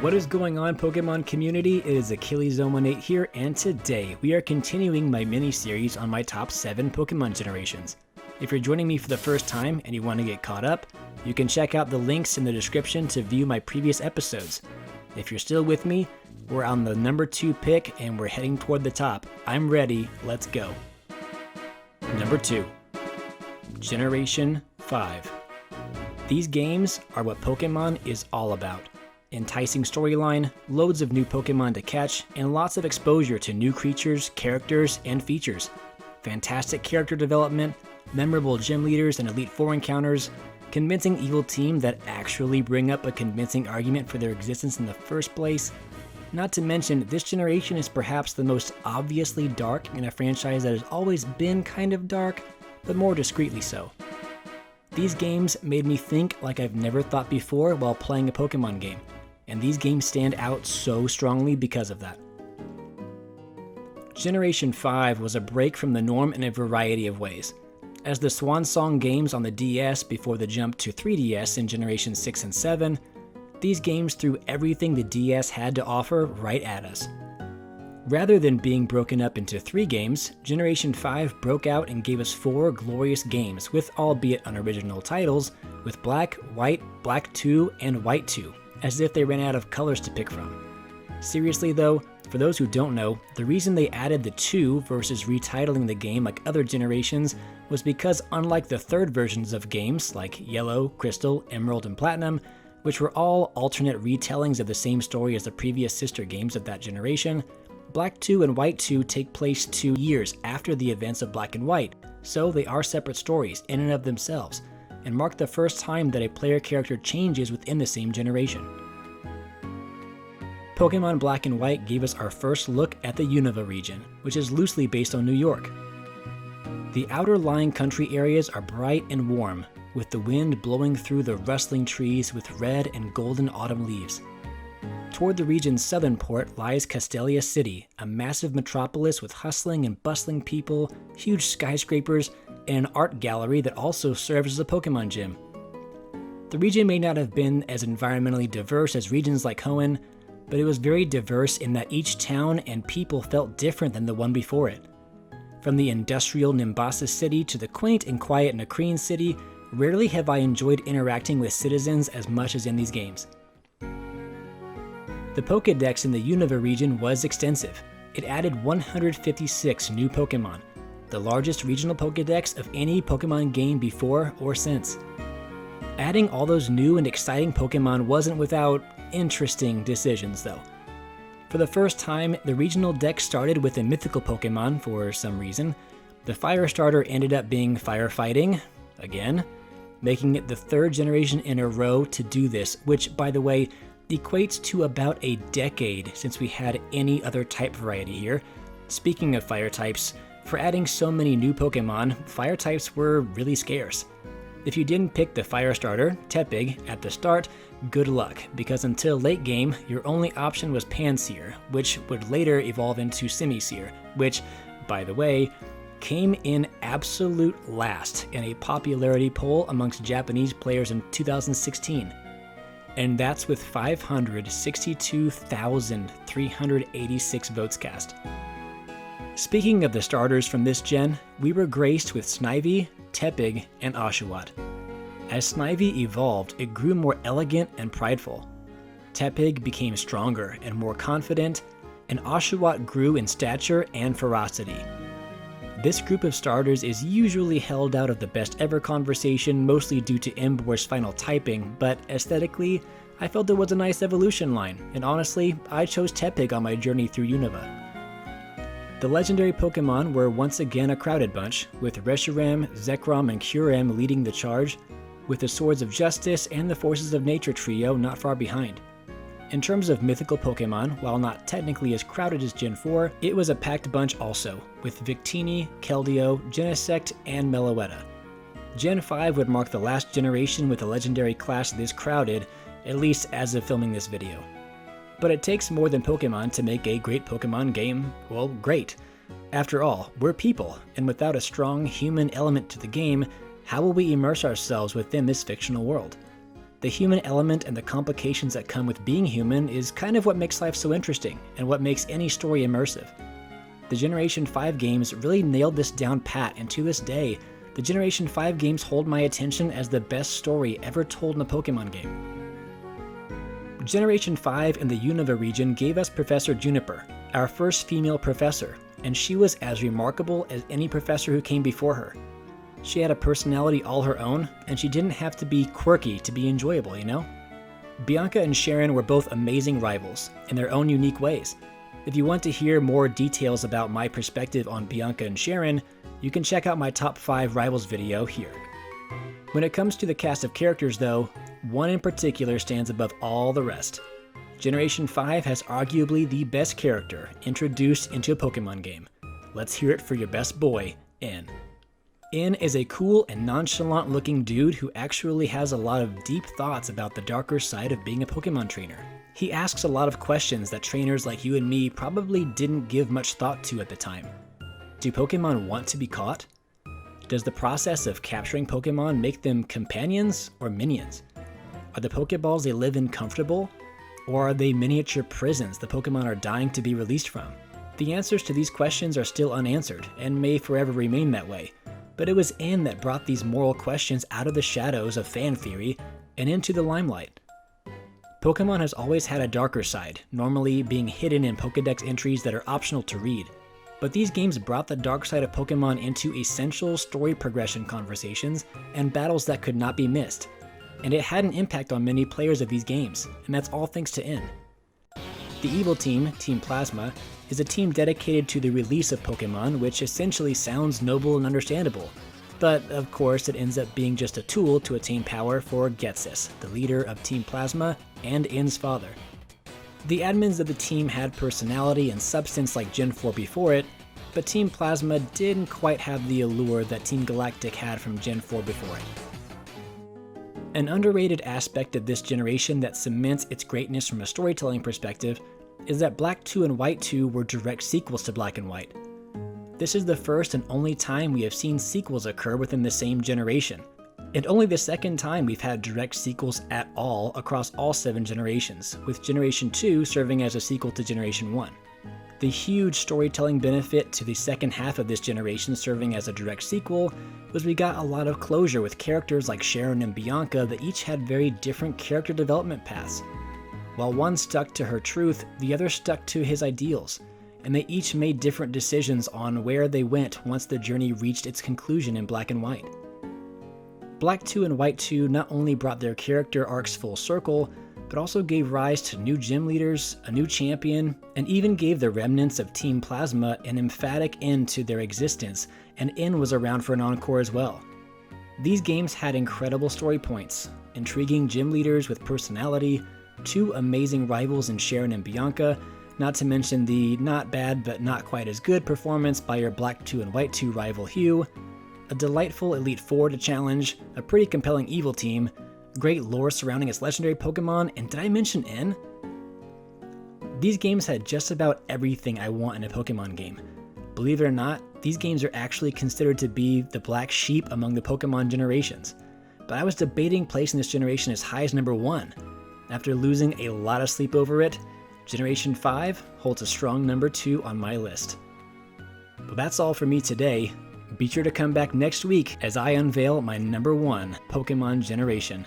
What is going on, Pokemon community? It is Achilles018 here, and today we are continuing my mini-series on my top 7 Pokemon generations. If you're joining me for the first time and you want to get caught up, you can check out the links in the description to view my previous episodes. If you're still with me, we're on the number 2 pick and we're heading toward the top. I'm ready, let's go. Number 2. Generation 5. These games are what Pokemon is all about. Enticing storyline, loads of new Pokemon to catch, and lots of exposure to new creatures, characters, and features. Fantastic character development, memorable gym leaders and Elite Four encounters, convincing evil team that actually bring up a convincing argument for their existence in the first place. Not to mention, this generation is perhaps the most obviously dark in a franchise that has always been kind of dark, but more discreetly so. These games made me think like I've never thought before while playing a Pokemon game, and these games stand out so strongly because of that. Generation 5 was a break from the norm in a variety of ways. As the swan song games on the DS before the jump to 3DS in Generation 6 and 7, these games threw everything the DS had to offer right at us. Rather than being broken up into 3 games, Generation 5 broke out and gave us 4 glorious games with albeit unoriginal titles, with Black, White, Black 2, and White 2, as if they ran out of colors to pick from. Seriously though, for those who don't know, the reason they added the 2 versus retitling the game like other generations was because unlike the third versions of games like Yellow, Crystal, Emerald, and Platinum, which were all alternate retellings of the same story as the previous sister games of that generation, Black 2 and White 2 take place 2 years after the events of Black and White, so they are separate stories in and of themselves, and mark the first time that a player character changes within the same generation. Pokemon Black and White gave us our first look at the Univa region, which is loosely based on New York. The outer lying country areas are bright and warm, with the wind blowing through the rustling trees with red and golden autumn leaves. Toward the region's southern port lies Castelia City, a massive metropolis with hustling and bustling people, huge skyscrapers, and an art gallery that also serves as a Pokemon gym. The region may not have been as environmentally diverse as regions like Hoenn, but it was very diverse in that each town and people felt different than the one before it. From the industrial Nimbasa City to the quaint and quiet Nakreen City, rarely have I enjoyed interacting with citizens as much as in these games. The Pokédex in the Univa region was extensive. It added 156 new Pokemon, the largest regional Pokédex of any Pokemon game before or since. Adding all those new and exciting Pokemon wasn't without interesting decisions though. For the first time, the regional deck started with a mythical Pokemon for some reason. The Fire starter ended up being Firefighting, again, making it the 3rd generation in a row to do this, which, by the way, equates to about a decade since we had any other type variety here. Speaking of fire types, for adding so many new Pokemon, fire types were really scarce. If you didn't pick the Fire starter, Tepig, at the start, good luck, because until late game, your only option was Pansear, which would later evolve into Simisear, which, by the way, came in absolute last in a popularity poll amongst Japanese players in 2016. And that's with 562,386 votes cast. Speaking of the starters from this gen, we were graced with Snivy, Tepig, and Oshawott. As Snivy evolved, it grew more elegant and prideful. Tepig became stronger and more confident, and Oshawott grew in stature and ferocity. This group of starters is usually held out of the best ever conversation, mostly due to Emboar's final typing, but aesthetically, I felt there was a nice evolution line, and honestly, I chose Tepig on my journey through Unova. The legendary Pokemon were once again a crowded bunch, with Reshiram, Zekrom, and Kyurem leading the charge, with the Swords of Justice and the Forces of Nature trio not far behind. In terms of mythical Pokemon, while not technically as crowded as Gen 4, it was a packed bunch also, with Victini, Keldeo, Genesect, and Meloetta. Gen 5 would mark the last generation with a legendary class this crowded, at least as of filming this video. But it takes more than Pokemon to make a great Pokemon game, well, great. After all, we're people, and without a strong human element to the game, how will we immerse ourselves within this fictional world? The human element and the complications that come with being human is kind of what makes life so interesting and what makes any story immersive. The Generation 5 games really nailed this down pat, and to this day, the Generation 5 games hold my attention as the best story ever told in a Pokemon game. Generation 5 in the Univa region gave us Professor Juniper, our first female professor, and she was as remarkable as any professor who came before her. She had a personality all her own, and she didn't have to be quirky to be enjoyable, you know? Bianca and Sharon were both amazing rivals in their own unique ways. If you want to hear more details about my perspective on Bianca and Sharon, you can check out my top 5 rivals video here. When it comes to the cast of characters though, one in particular stands above all the rest. Generation 5 has arguably the best character introduced into a Pokemon game. Let's hear it for your best boy, N. N is a cool and nonchalant looking dude who actually has a lot of deep thoughts about the darker side of being a Pokemon trainer. He asks a lot of questions that trainers like you and me probably didn't give much thought to at the time. Do Pokemon want to be caught? Does the process of capturing Pokemon make them companions or minions? Are the Pokeballs they live in comfortable? Or are they miniature prisons the Pokemon are dying to be released from? The answers to these questions are still unanswered and may forever remain that way, but it was N that brought these moral questions out of the shadows of fan theory and into the limelight. Pokemon has always had a darker side, normally being hidden in Pokedex entries that are optional to read. But these games brought the dark side of Pokemon into essential story progression conversations and battles that could not be missed. And it had an impact on many players of these games, and that's all thanks to N. The evil team, Team Plasma, is a team dedicated to the release of Pokemon, which essentially sounds noble and understandable. But of course it ends up being just a tool to attain power for Getsis, the leader of Team Plasma and N's father. The admins of the team had personality and substance like Gen 4 before it, but Team Plasma didn't quite have the allure that Team Galactic had from Gen 4 before it. An underrated aspect of this generation that cements its greatness from a storytelling perspective is that Black 2 and White 2 were direct sequels to Black and White. This is the first and only time we have seen sequels occur within the same generation, and only the second time we've had direct sequels at all across all 7 generations, with Generation 2 serving as a sequel to Generation 1. The huge storytelling benefit to the second half of this generation serving as a direct sequel was we got a lot of closure with characters like Sharon and Bianca that each had very different character development paths. While one stuck to her truth, the other stuck to his ideals, and they each made different decisions on where they went once the journey reached its conclusion in Black and White. Black 2 and White 2 not only brought their character arcs full circle, but also gave rise to new gym leaders, a new champion, and even gave the remnants of Team Plasma an emphatic end to their existence, and N was around for an encore as well. These games had incredible story points, intriguing gym leaders with personality, 2 amazing rivals in Sharon and Bianca, not to mention the not bad but not quite as good performance by your Black 2 and White 2 rival Hugh, a delightful Elite Four to challenge, a pretty compelling evil team, great lore surrounding its legendary Pokemon, and did I mention N? These games had just about everything I want in a Pokemon game. Believe it or not, these games are actually considered to be the black sheep among the Pokemon generations. But I was debating placing this generation as high as number 1. After losing a lot of sleep over it, Generation 5 holds a strong number 2 on my list. But that's all for me today. Be sure to come back next week as I unveil my number 1 Pokemon generation.